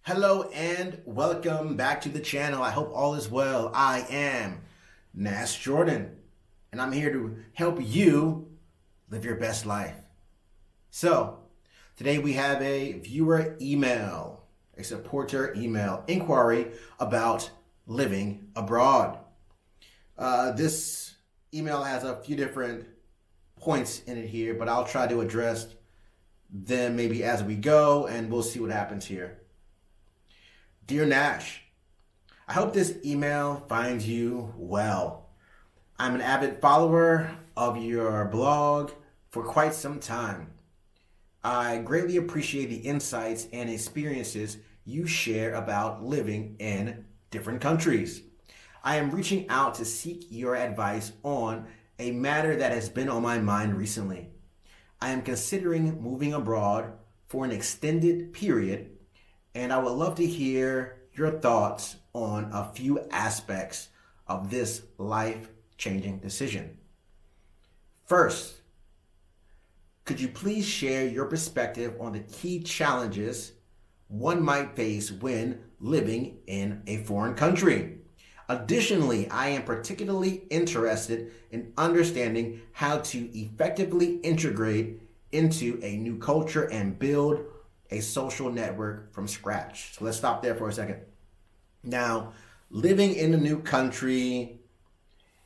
Hello and welcome back to the channel. I hope all is well. I am Nash Jordan, and I'm here to help you live your best life. So, today we have a viewer email, a supporter email inquiry about living abroad. This email has a few different points in it here, but I'll try to address them maybe as we go, and we'll see what happens here. Dear Nash, I hope this email finds you well. I'm an avid follower of your blog for quite some time. I greatly appreciate the insights and experiences you share about living in different countries. I am reaching out to seek your advice on a matter that has been on my mind recently. I am considering moving abroad for an extended period, and I would love to hear your thoughts on a few aspects of this life-changing decision. First, could you please share your perspective on the key challenges one might face when living in a foreign country? Additionally, I am particularly interested in understanding how to effectively integrate into a new culture and build a social network from scratch. So let's stop there for a second. Now, living in a new country,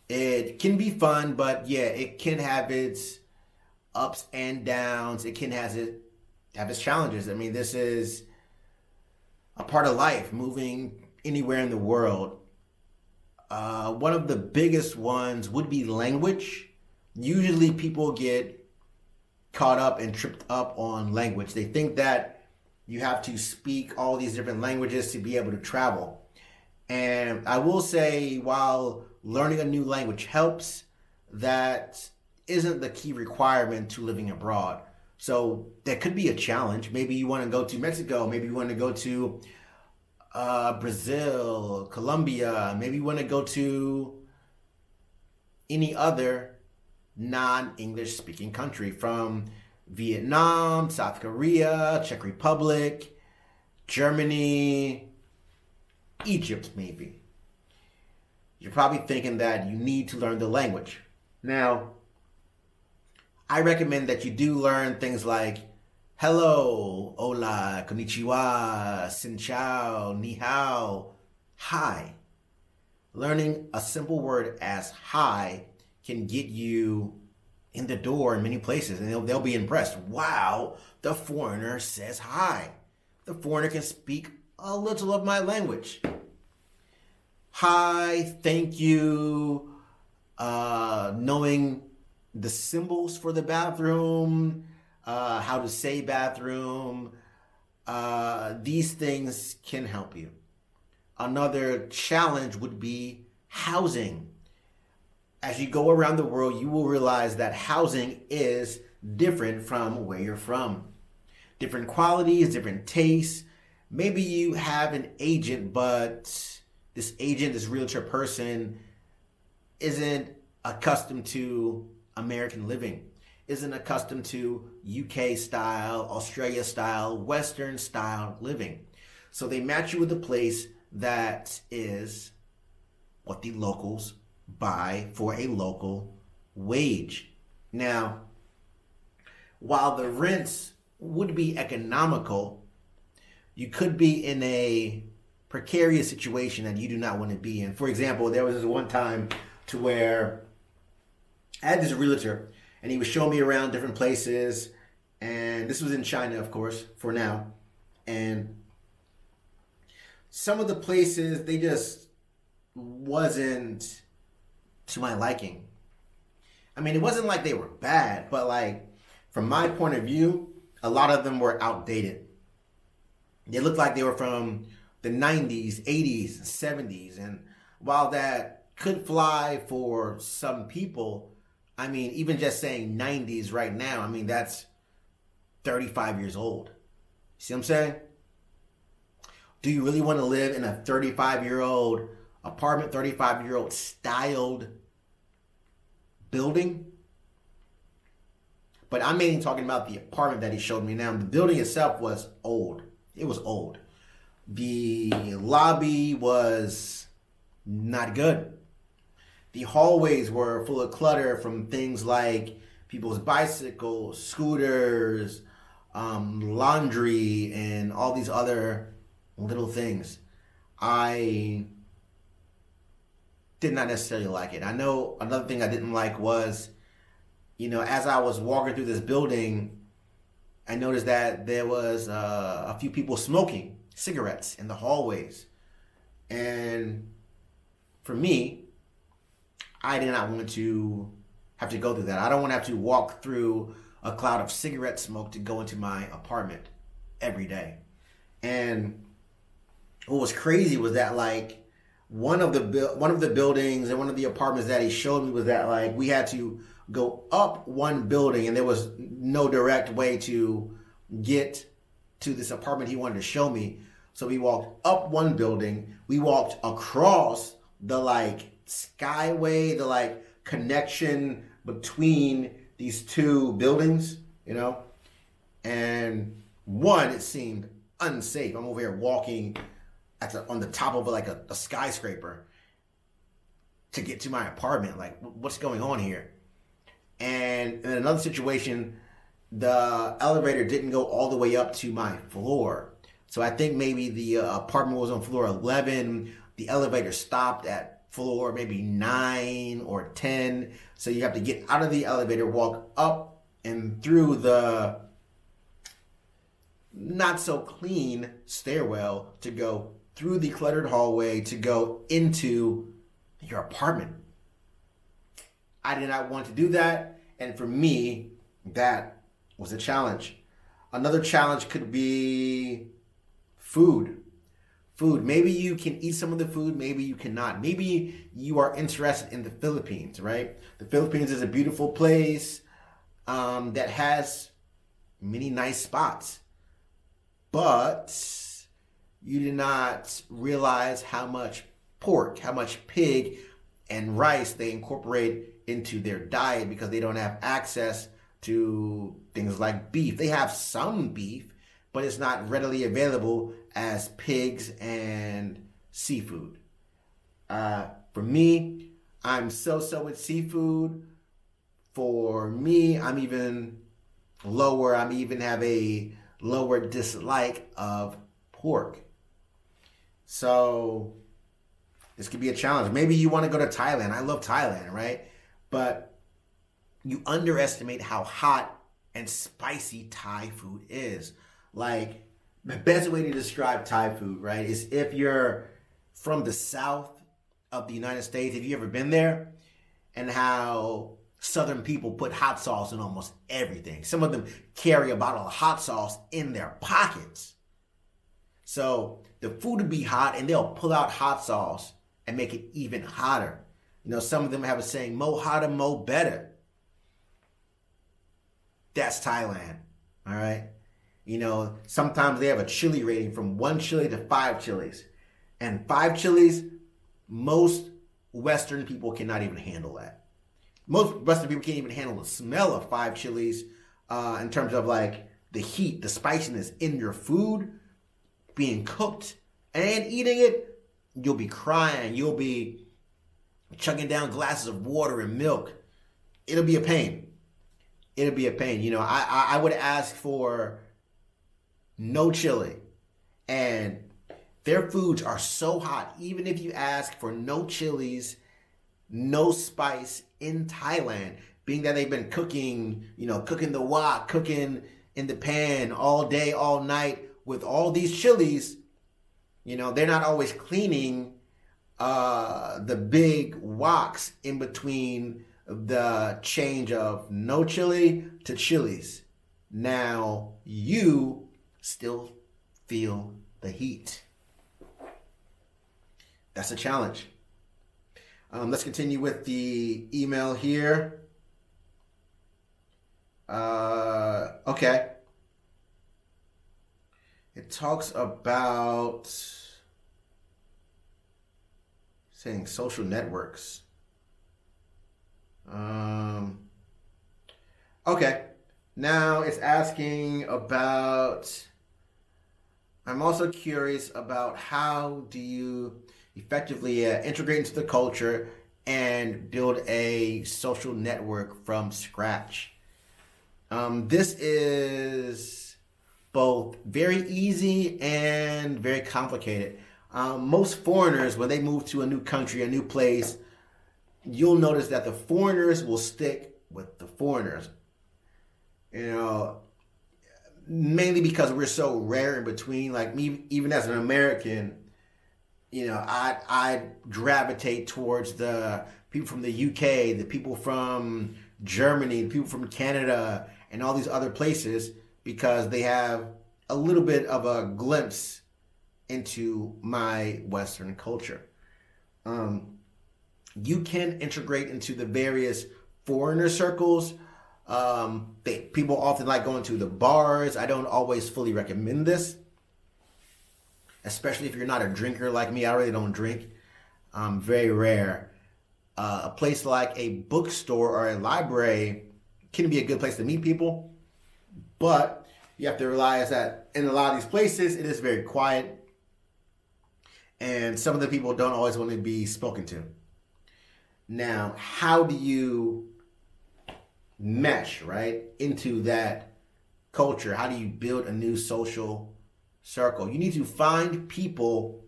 it can be fun, but yeah, it can have its ups and downs. It can have its challenges. I mean, this is a part of life, moving anywhere in the world. One of the biggest ones would be language. Usually people get caught up and tripped up on language. They think that you have to speak all these different languages to be able to travel. And I will say, while learning a new language helps, that isn't the key requirement to living abroad. So that could be a challenge. Maybe you want to go to Mexico. Maybe you want to go to Brazil, Colombia. Maybe you want to go to any other non-English speaking country, from Vietnam, South Korea, Czech Republic, Germany, Egypt maybe. You're probably thinking that you need to learn the language. Now, I recommend that you do learn things like hello, hola, konnichiwa, xin chao, ni hao, hi. Learning a simple word as hi can get you in the door in many places, and they'll be impressed. Wow, the foreigner says hi. The foreigner can speak a little of my language. Hi, thank you, knowing the symbols for the bathroom, how to say bathroom, these things can help you. Another challenge would be housing. As you go around the world, you will realize that housing is different from where you're from. Different qualities, different tastes. Maybe you have an agent, but this agent, this realtor person, isn't accustomed to American living, isn't accustomed to UK style, Australia style, Western style living. So they match you with a place that is what the locals buy for a local wage. Now, while the rents would be economical, you could be in a precarious situation that you do not want to be in. For example, there was this one time to where I had this realtor, and he was showing me around different places, and this was in China, of course, for now. And some of the places, they just wasn't to my liking. I mean, it wasn't like they were bad, but like from my point of view, a lot of them were outdated. They looked like they were from the 90s, 80s, 70s. And while that could fly for some people, I mean, even just saying 90s right now, I mean, that's 35 years old. See what I'm saying? Do you really want to live in a 35-year-old apartment, 35-year-old styled building? But I'm mainly talking about the apartment that he showed me now. The building itself was old. It was old. The lobby was not good. The hallways were full of clutter from things like people's bicycles, scooters, laundry, and all these other little things. I did not necessarily like it. I know another thing I didn't like was, as I was walking through this building, I noticed that there was a few people smoking cigarettes in the hallways. And for me, I did not want to have to go through that. I don't want to have to walk through a cloud of cigarette smoke to go into my apartment every day. And what was crazy was that like one of the buildings and one of the apartments that he showed me was that like we had to go up one building and there was no direct way to get to this apartment he wanted to show me. So we walked up one building, we walked across the like skyway, the like connection between these two buildings, and one, it seemed unsafe. I'm over here walking on the top of like a skyscraper to get to my apartment. Like, what's going on here? And in another situation, the elevator didn't go all the way up to my floor. So I think maybe the apartment was on floor 11. The elevator stopped at floor maybe 9 or 10. So you have to get out of the elevator, walk up and through the not so clean stairwell to go through the cluttered hallway to go into your apartment. I did not want to do that. And for me, that was a challenge. Another challenge could be food. Maybe you can eat some of the food, maybe you cannot. Maybe you are interested in the Philippines, right? The Philippines is a beautiful place that has many nice spots. But you did not realize how much pork, how much pig and rice they incorporate into their diet because they don't have access to things like beef. They have some beef, but it's not readily available as pigs and seafood. For me, I'm so with seafood. For me, I'm even lower. I even have a lower dislike of pork. So this could be a challenge. Maybe you want to go to Thailand. I love Thailand, right? But you underestimate how hot and spicy Thai food is. Like, the best way to describe Thai food, right, is if you're from the south of the United States, if you've ever been there, and how Southern people put hot sauce in almost everything. Some of them carry a bottle of hot sauce in their pockets. So the food would be hot, and they'll pull out hot sauce and make it even hotter. Some of them have a saying, "Mo hotter, mo better." That's Thailand, all right? Sometimes they have a chili rating from 1 chili to 5 chilies. And 5 chilies, most Western people cannot even handle that. Most Western people can't even handle the smell of 5 chilies in terms of like the heat, the spiciness in your food being cooked and eating it. You'll be crying. You'll be chugging down glasses of water and milk. It'll be a pain. I would ask for no chili. And their foods are so hot. Even if you ask for no chilies, no spice in Thailand, being that they've been cooking, cooking the wok, cooking in the pan all day, all night with all these chilies, they're not always cleaning the big woks in between the change of no chili to chilies. Now you still feel the heat. That's a challenge. Let's continue with the email here. Okay. It talks about saying social networks. Okay. Now it's asking about I'm also curious about how do you effectively integrate into the culture and build a social network from scratch. This is both very easy and very complicated. Most foreigners, when they move to a new country, a new place, you'll notice that the foreigners will stick with the foreigners. You know, mainly because we're so rare in between. Like me, even as an American, I gravitate towards the people from the UK, the people from Germany, the people from Canada, and all these other places because they have a little bit of a glimpse into my Western culture. You can integrate into the various foreigner circles. People often like going to the bars. I don't always fully recommend this, especially if you're not a drinker like me. I really don't drink. Very rare. A place like a bookstore or a library can be a good place to meet people, but you have to realize that in a lot of these places, it is very quiet, and some of the people don't always want to be spoken to. Now, how do you mesh, right, into that culture? How do you build a new social circle? You need to find people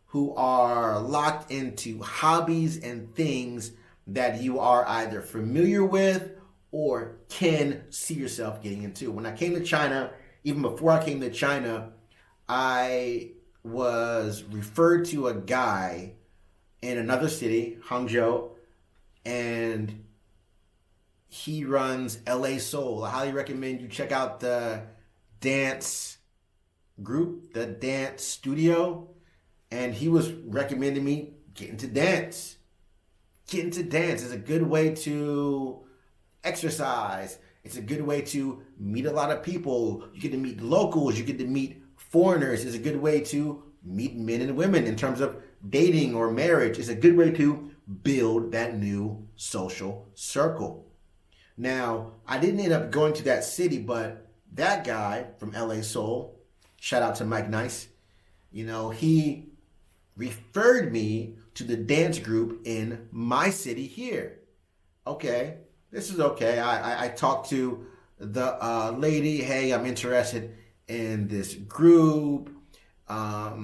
who are locked into hobbies and things that you are either familiar with or can see yourself getting into. When I came to China, even before I came to China, I was referred to a guy in another city, Hangzhou, and he runs LA Soul. I highly recommend you check out the dance group, the dance studio. And he was recommending me get into dance. Get into dance is a good way to exercise. It's a good way to meet a lot of people. You get to meet locals. You get to meet foreigners. It's a good way to meet men and women in terms of dating or marriage. It's a good way to build that new social circle. Now, I didn't end up going to that city, but that guy from LA Soul, shout out to Mike Nice, he referred me to the dance group in my city here. Okay, this is okay. I talked to the lady. Hey, I'm interested in this group. How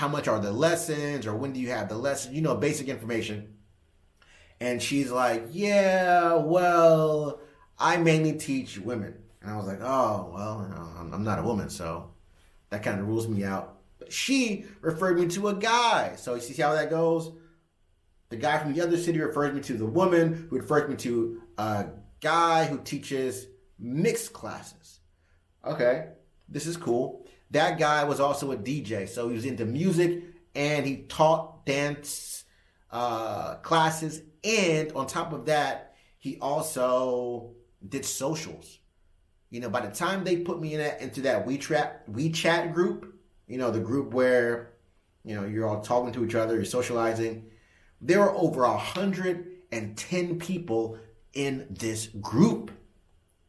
much are the lessons, or when do you have the lessons? Basic information. And she's like, yeah, well, I mainly teach women. And I was like, oh, well, I'm not a woman, so that kind of rules me out. But she referred me to a guy. So you see how that goes? The guy from the other city refers me to the woman who refers me to a guy who teaches mixed classes. Okay, this is cool. That guy was also a DJ. So he was into music and he taught dance classes. And on top of that, he also did socials. By the time they put me into that WeChat group, the group where, you're all talking to each other, you're socializing, there were over 110 people in this group.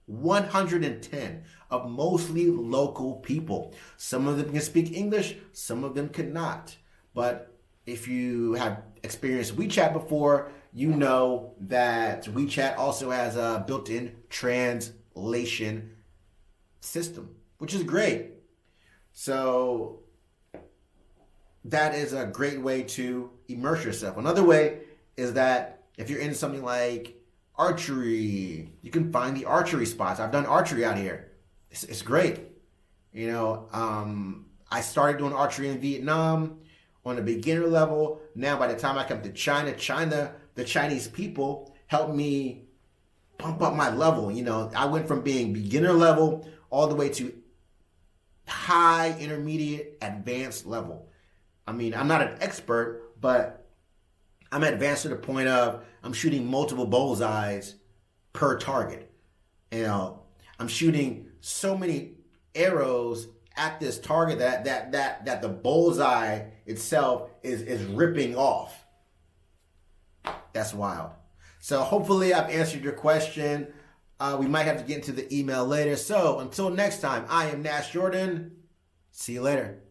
110 of mostly local people. Some of them can speak English, some of them could not. But if you have experienced WeChat before, you know that WeChat also has a built-in translation system, which is great. So that is a great way to immerse yourself. Another way is that if you're into something like archery, you can find the archery spots. I've done archery out here. It's great. I started doing archery in Vietnam on a beginner level. Now, by the time I come to China, the Chinese people helped me pump up my level. I went from being beginner level all the way to high, intermediate, advanced level. I'm not an expert, but I'm advanced to the point of I'm shooting multiple bullseyes per target. I'm shooting so many arrows at this target that the bullseye itself is ripping off. That's wild. So hopefully I've answered your question. We might have to get into the email later. So until next time, I am Nash Jordan. See you later.